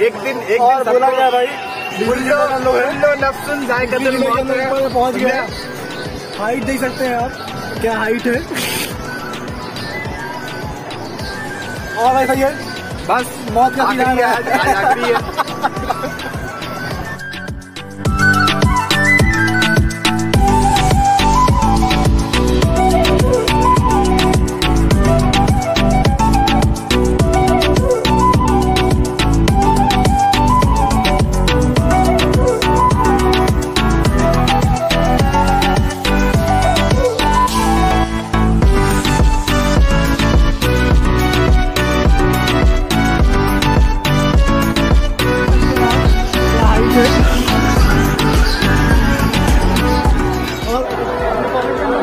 एक दिन बोला गया भाई पहुंच गया। हाइट देख सकते हैं आप, क्या हाइट है। और भाई सही है, बस मौत का सीधा है।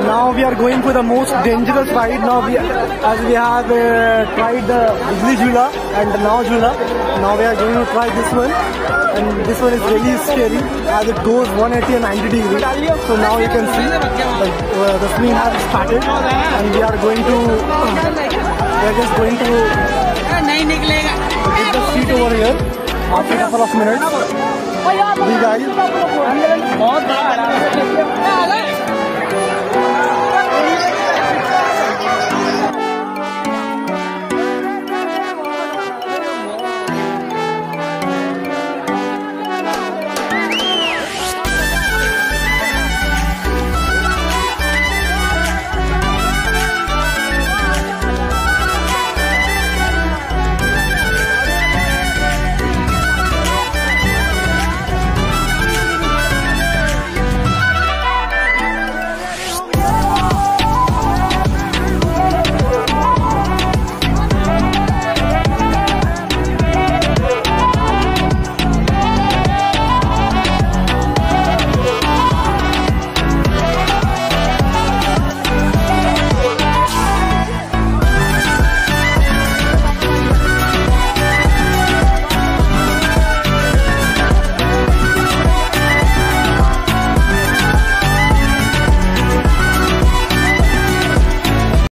Now we are going for the most dangerous ride. Now as we have tried the Bijli Jhula and the Nao Jhula. Now we are going to try this one, and this one is really scary as it goes 180 and 90 degrees. So now you can see the swing has started, and we are just going to get the seat over here after a couple of minutes. These guys.